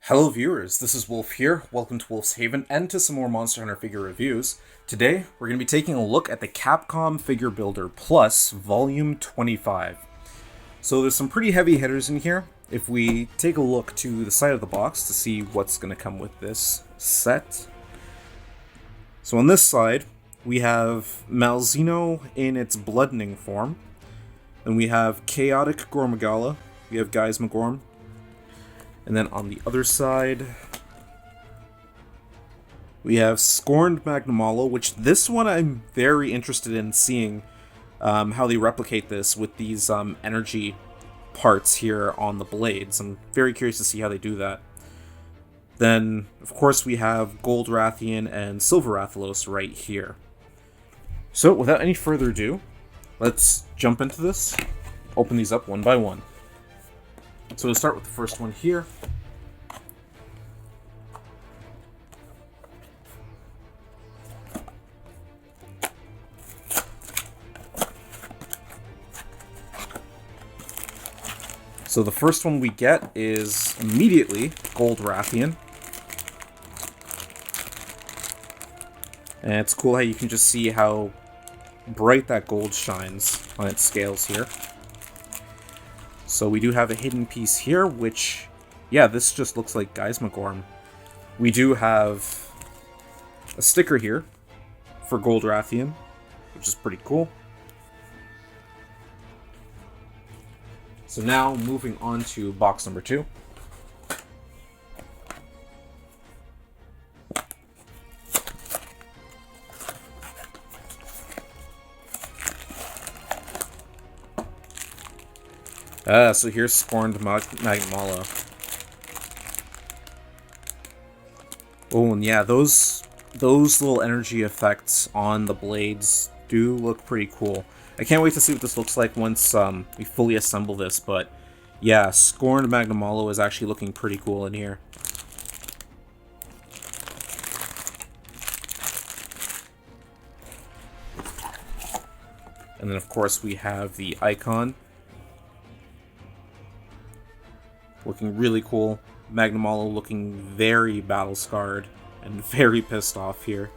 Hello viewers, this is Wolf here. Welcome to Wolf's Haven and to some more Monster Hunter figure reviews. Today, we're going to be taking a look at the Capcom Figure Builder PLUS Vol.25. So there's some pretty heavy hitters in here. If we take a look to the side of the box to see what's going to come with this set. So on this side, we have Malzeno in its bloodening form. Then we have Chaotic Gormagala. We have Geismagorm. And then on the other side, we have Scorned Magnamalo, which this one I'm very interested in seeing how they replicate this with these energy parts here on the blades. I'm very curious to see how they do that. Then, of course, we have Gold Rathian and Silver Rathalos right here. So, without any further ado, let's jump into this, open these up one by one. So we'll start with the first one here. So the first one we get is immediately Gold Rathian. And it's cool how you can just see how bright that gold shines on its scales here. So we do have a hidden piece here, which, yeah, this just looks like Geismagorm. We do have a sticker here for Gold Rathian, which is pretty cool. So now, moving on to box number 2. So here's Scorned Magnamalo. Oh, and yeah, those little energy effects on the blades do look pretty cool. I can't wait to see what this looks like once we fully assemble this, but yeah, Scorned Magnamalo is actually looking pretty cool in here. And then, of course, we have the icon. Looking really cool. Magnamalo looking very battle-scarred and very pissed off here.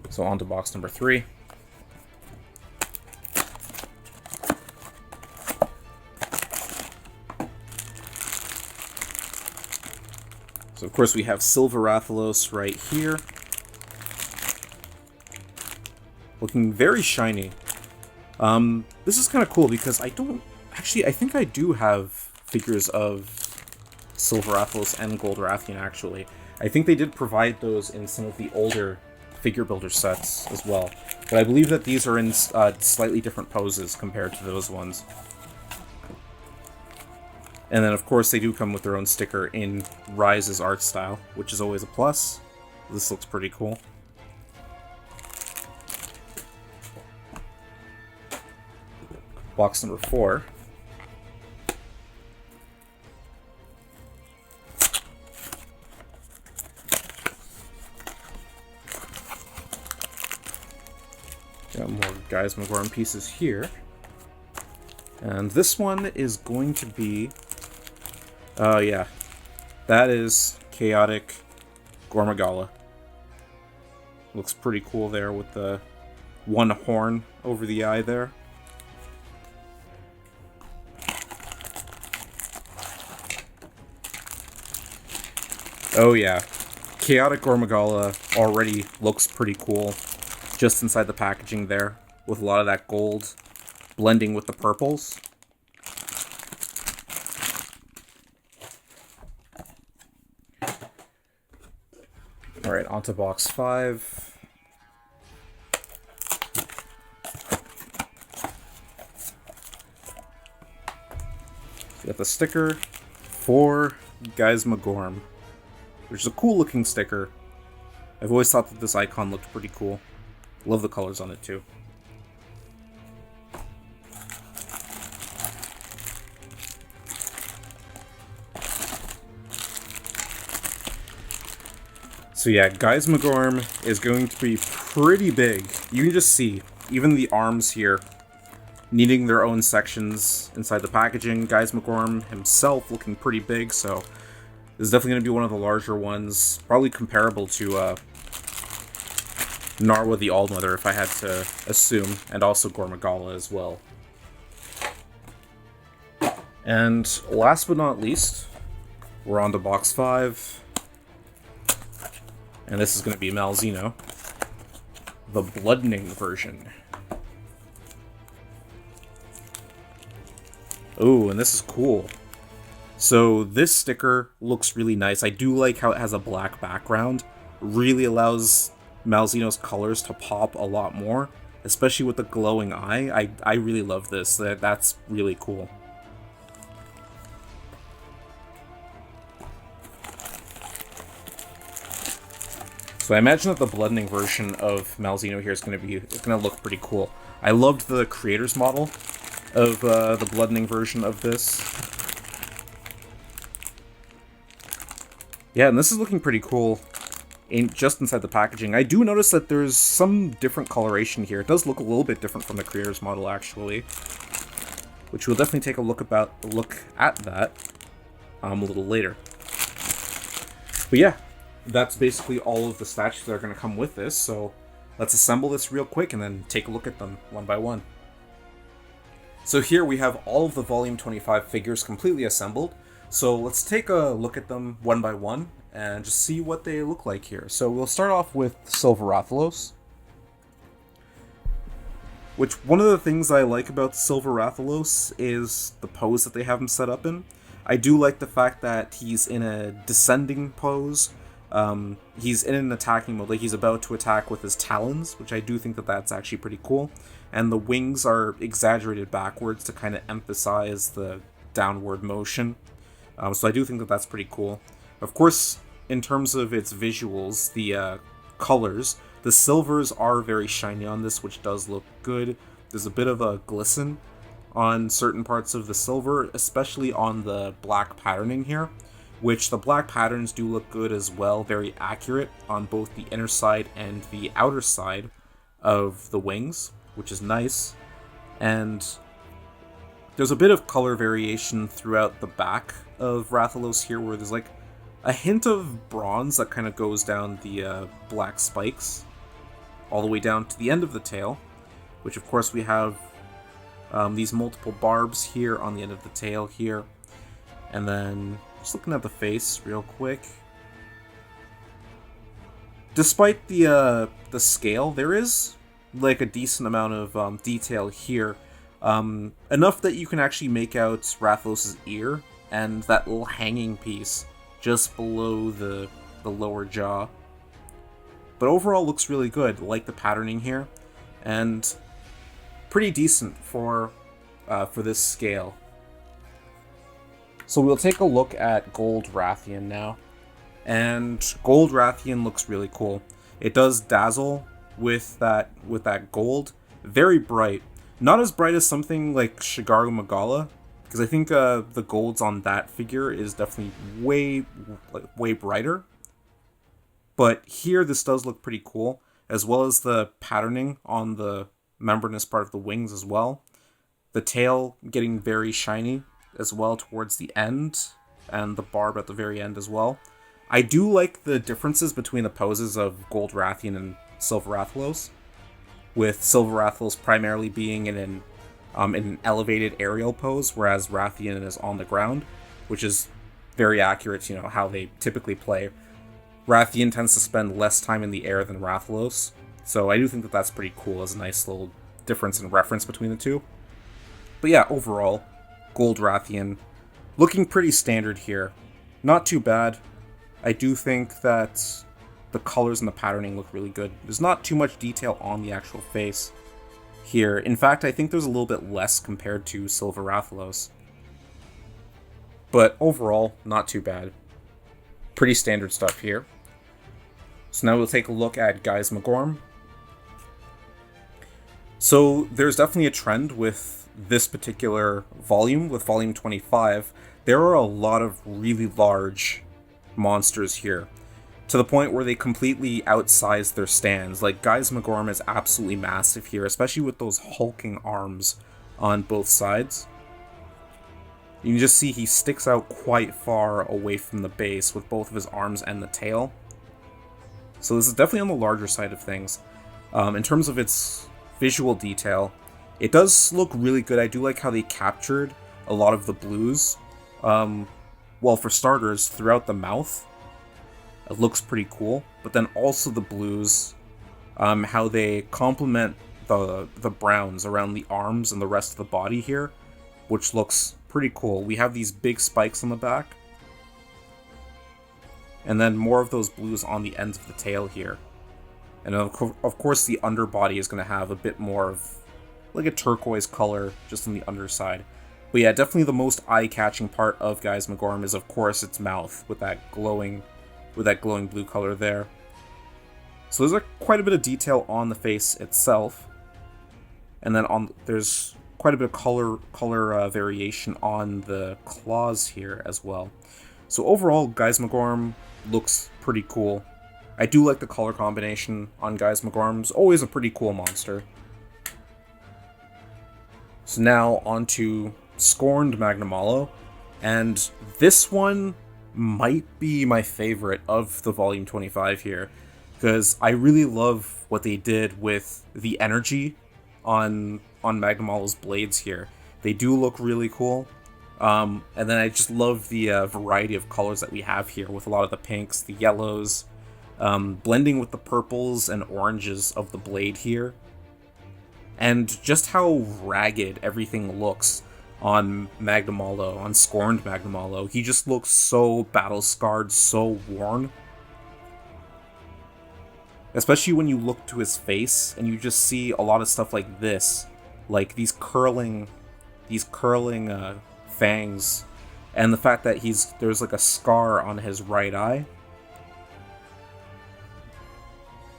So on to box number 3. So of course we have Silver Rathalos right here. Looking very shiny. This is kind of cool because I think I do have figures of Silver Rathalos and Gold Rathian, actually. I think they did provide those in some of the older figure builder sets as well. But I believe that these are in slightly different poses compared to those ones. And then, of course, they do come with their own sticker in Rise's art style, which is always a plus. This looks pretty cool. Box number 4. Got more Geismagorm pieces here. And this one is going to be... Oh yeah, that is Chaotic Gormagala. Looks pretty cool there with the one horn over the eye there. Oh yeah, Chaotic Gormagala already looks pretty cool just inside the packaging there, with a lot of that gold blending with the purples. Alright, on to box 5. We got the sticker for Geismagorm, which is a cool looking sticker. I've always thought that this icon looked pretty cool. Love the colors on it too. So yeah, Geismagorm is going to be pretty big. You can just see, even the arms here needing their own sections inside the packaging. Guys McGorm himself looking pretty big, so this is definitely going to be one of the larger ones, probably comparable to Narwa the Allmother, if I had to assume, and also Gormagala as well. And last but not least, we're on to box 5. And this is going to be Malzeno, the Bloodening version. Ooh, and this is cool. So this sticker looks really nice. I do like how it has a black background. Really allows Malzeno's colors to pop a lot more, especially with the glowing eye. I really love this. That's really cool. So I imagine that the Bloodening version of Malzeno here is going to look pretty cool. I loved the creator's model of the Bloodening version of this. Yeah, and this is looking pretty cool just inside the packaging. I do notice that there's some different coloration here. It does look a little bit different from the creator's model, actually, which we'll definitely take a look at that a little later. But yeah, that's basically all of the statues that are going to come with this, so let's assemble this real quick and then take a look at them one by one. So here we have all of the Volume 25 figures completely assembled, so let's take a look at them one by one and just see what they look like here. So we'll start off with Silver Rathalos, which one of the things I like about Silver Rathalos is the pose that they have him set up in. I do like the fact that he's in a descending pose. He's in an attacking mode, like he's about to attack with his talons, which I do think that that's actually pretty cool. And the wings are exaggerated backwards to kind of emphasize the downward motion. So I do think that that's pretty cool. Of course, in terms of its visuals, the colors, the silvers are very shiny on this, which does look good. There's a bit of a glisten on certain parts of the silver, especially on the black patterning here, which the black patterns do look good as well, very accurate on both the inner side and the outer side of the wings, which is nice. And there's a bit of color variation throughout the back of Rathalos here, where there's like a hint of bronze that kind of goes down the black spikes all the way down to the end of the tail, which of course we have these multiple barbs here on the end of the tail here. And then just looking at the face real quick, despite the scale, there is like a decent amount of detail here, enough that you can actually make out Rathalos' ear and that little hanging piece just below the lower jaw. But overall looks really good. Like the patterning here, and pretty decent for this scale. So we'll take a look at Gold Rathian now, and Gold Rathian looks really cool. It does dazzle with that gold, very bright. Not as bright as something like Shigaru Magala, because I think the golds on that figure is definitely way brighter. But here this does look pretty cool, as well as the patterning on the membranous part of the wings as well. The tail getting very shiny as well towards the end, and the barb at the very end as well. I do like the differences between the poses of Gold Rathian and Silver Rathalos, with Silver Rathalos primarily being in an elevated aerial pose, whereas Rathian is on the ground, which is very accurate to how they typically play. Rathian tends to spend less time in the air than Rathalos, so I do think that that's pretty cool as a nice little difference in reference between the two. But yeah, overall, Gold Rathian looking pretty standard here. Not too bad. I do think that the colors and the patterning look really good. There's not too much detail on the actual face here. In fact, I think there's a little bit less compared to Silver Rathalos. But overall, not too bad. Pretty standard stuff here. So now we'll take a look at Guys Magorm. So there's definitely a trend with this particular volume, with Volume 25. There are a lot of really large monsters here, to the point where they completely outsize their stands. Like, Guys Magorm is absolutely massive here, especially with those hulking arms on both sides. You can just see he sticks out quite far away from the base with both of his arms and the tail. So this is definitely on the larger side of things. In terms of its visual detail, it does look really good. I do like how they captured a lot of the blues. Well, for starters, throughout the mouth, it looks pretty cool. But then also the blues, how they complement the browns around the arms and the rest of the body here, which looks pretty cool. We have these big spikes on the back, and then more of those blues on the ends of the tail here. And of course the underbody is going to have a bit more of like a turquoise color just on the underside. But yeah, definitely the most eye-catching part of Guys Magorm is of course its mouth with that glowing blue color there. So there's quite a bit of detail on the face itself. And then there's quite a bit of color variation on the claws here as well. So overall, Guys Magorm looks pretty cool. I do like the color combination on Guys Magorm's always a pretty cool monster. So now on to Scorned Magnamalo, and this one might be my favorite of the Volume 25 here, because I really love what they did with the energy on Magnamalo's blades here. They do look really cool. And then I just love the variety of colors that we have here with a lot of the pinks, the yellows, blending with the purples and oranges of the blade here. And just how ragged everything looks on Magnamalo, on Scorned Magnamalo. He just looks so battle-scarred, so worn. Especially when you look to his face and you just see a lot of stuff like this. Like these curling fangs, and the fact that there's like a scar on his right eye.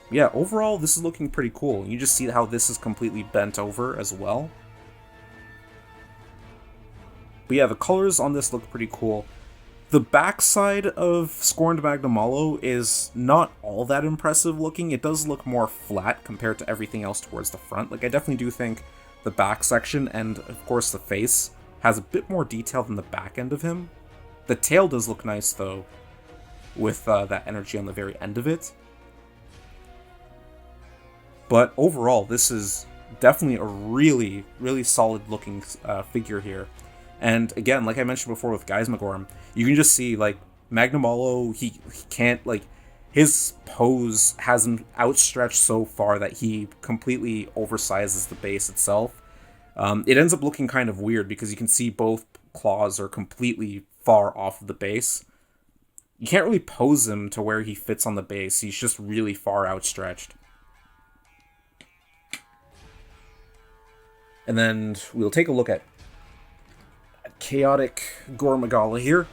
Yeah, overall this is looking pretty cool. You just see how this is completely bent over as well. But yeah, the colors on this look pretty cool. The backside of Scorned Magnamalo is not all that impressive looking. It does look more flat compared to everything else towards the front. Like, I definitely do think the back section and, of course, the face has a bit more detail than the back end of him. The tail does look nice, though, with that energy on the very end of it. But overall, this is definitely a really, really solid-looking figure here. And again, like I mentioned before with Guys Magorm, you can just see, like, Magnamalo, he can't, like, his pose has him outstretched so far that he completely oversizes the base itself. It ends up looking kind of weird because you can see both claws are completely far off of the base. You can't really pose him to where he fits on the base. He's just really far outstretched. And then we'll take a look at Chaotic Gormagala here.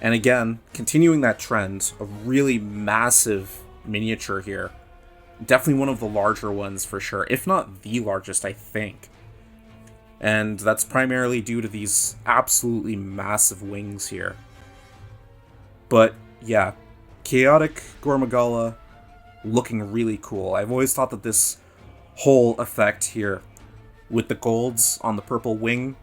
And again, continuing that trend, a really massive miniature here. Definitely one of the larger ones for sure, if not the largest, I think. And that's primarily due to these absolutely massive wings here. But yeah, Chaotic Gormagala looking really cool. I've always thought that this whole effect here with the golds on the purple wing,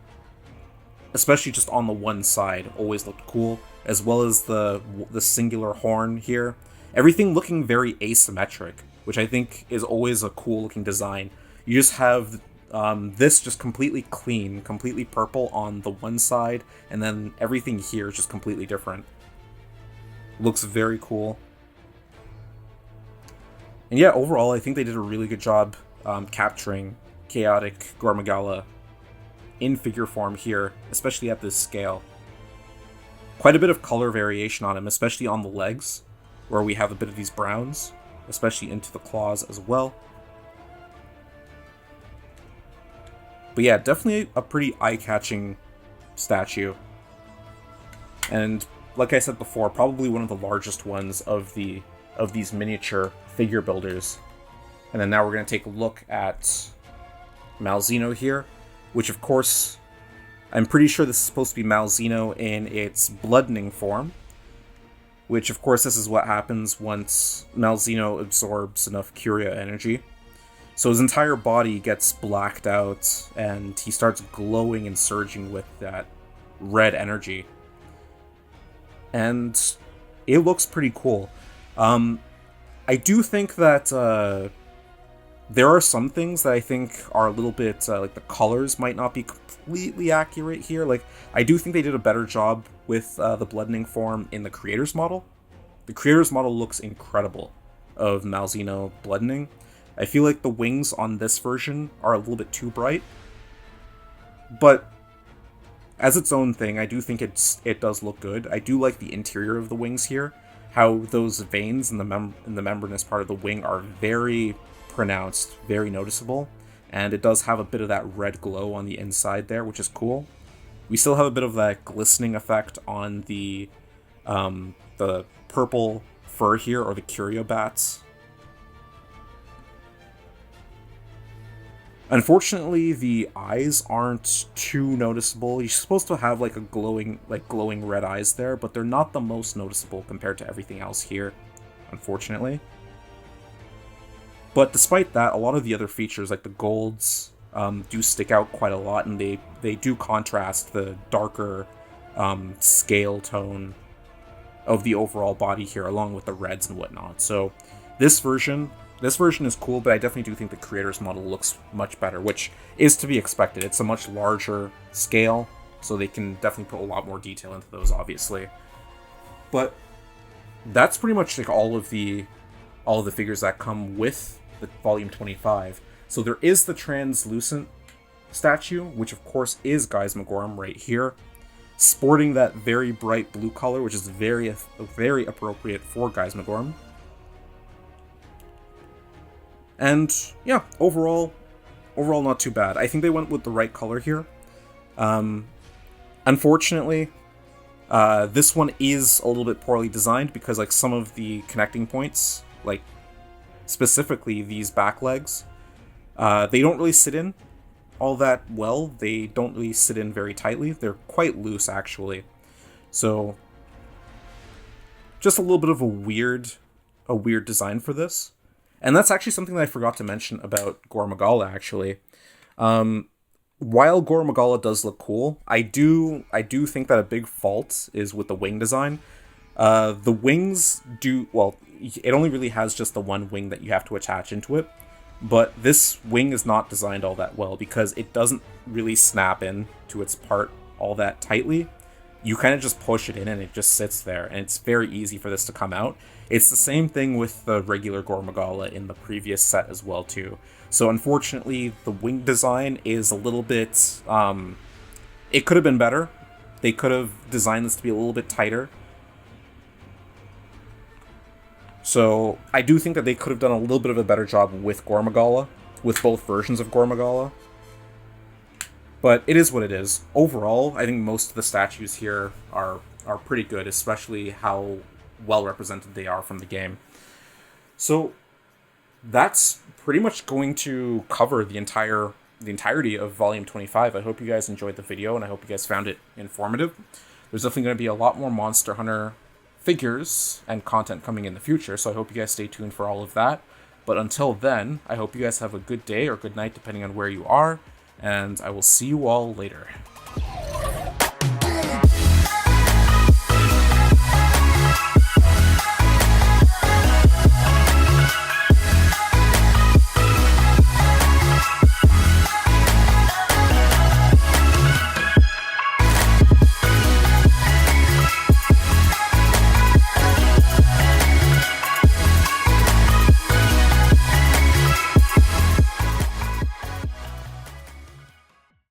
especially just on the one side, always looked cool, as well as the singular horn here. Everything looking very asymmetric, which I think is always a cool looking design. You just have this just completely clean, completely purple on the one side, and then everything here is just completely different. Looks very cool. And yeah, overall, I think they did a really good job capturing Chaotic Gormagala in figure form here, especially at this scale. Quite a bit of color variation on him, especially on the legs, where we have a bit of these browns, especially into the claws as well. But yeah, definitely a pretty eye-catching statue. And like I said before, probably one of the largest ones of these miniature figure builders. And then now we're going to take a look at Malzeno here, which of course, I'm pretty sure this is supposed to be Malzeno in its bloodening form, which of course this is what happens once Malzeno absorbs enough Curia energy. So his entire body gets blacked out, and he starts glowing and surging with that red energy. And it looks pretty cool. I do think that there are some things that I think are a little bit, like the colors might not be completely accurate here. Like, I do think they did a better job with the bloodening form in the creator's model. The creator's model looks incredible of Malzeno bloodening. I feel like the wings on this version are a little bit too bright. But as its own thing, I do think it does look good. I do like the interior of the wings here. How those veins in the membranous part of the wing are very pronounced, very noticeable. And it does have a bit of that red glow on the inside there, which is cool. We still have a bit of that glistening effect on the purple fur here, or the curio bats. Unfortunately, the eyes aren't too noticeable. You're supposed to have like a glowing red eyes there, but they're not the most noticeable compared to everything else here, unfortunately. But despite that, a lot of the other features, like the golds, do stick out quite a lot, and they do contrast the darker scale tone of the overall body here, along with the reds and whatnot. So this version is cool, but I definitely do think the creator's model looks much better, which is to be expected. It's a much larger scale, so they can definitely put a lot more detail into those, obviously. But that's pretty much like all of the figures that come with the Volume 25. So there is the translucent statue, which of course is Geismagorm right here, sporting that very bright blue color, which is very appropriate for Geismagorm. And yeah, overall not too bad. I think they went with the right color here. Unfortunately, this one is a little bit poorly designed because like some of the connecting points, like specifically these back legs, they don't really sit in all that well. They don't really sit in very tightly. They're quite loose, actually. So just a little bit of a weird design for this. And that's actually something that I forgot to mention about Gore Magala, actually. While Gore Magala does look cool, I do think that a big fault is with the wing design. The wings do, well, it only really has just the one wing that you have to attach into it. But this wing is not designed all that well because it doesn't really snap in to its part all that tightly. You kind of just push it in and it just sits there, and it's very easy for this to come out. It's the same thing with the regular Gore Magala in the previous set as well too. So unfortunately, the wing design is a little bit, it could have been better. They could have designed this to be a little bit tighter. So I do think that they could have done a little bit of a better job with Gore Magala, with both versions of Gore Magala. But it is what it is. Overall, I think most of the statues here are pretty good, especially how well represented they are from the game. So that's pretty much going to cover the entirety of Volume 25. I hope you guys enjoyed the video, and I hope you guys found it informative. There's definitely going to be a lot more Monster Hunter figures and content coming in the future, so I hope you guys stay tuned for all of that. But until then, I hope you guys have a good day or good night, depending on where you are, and I will see you all later.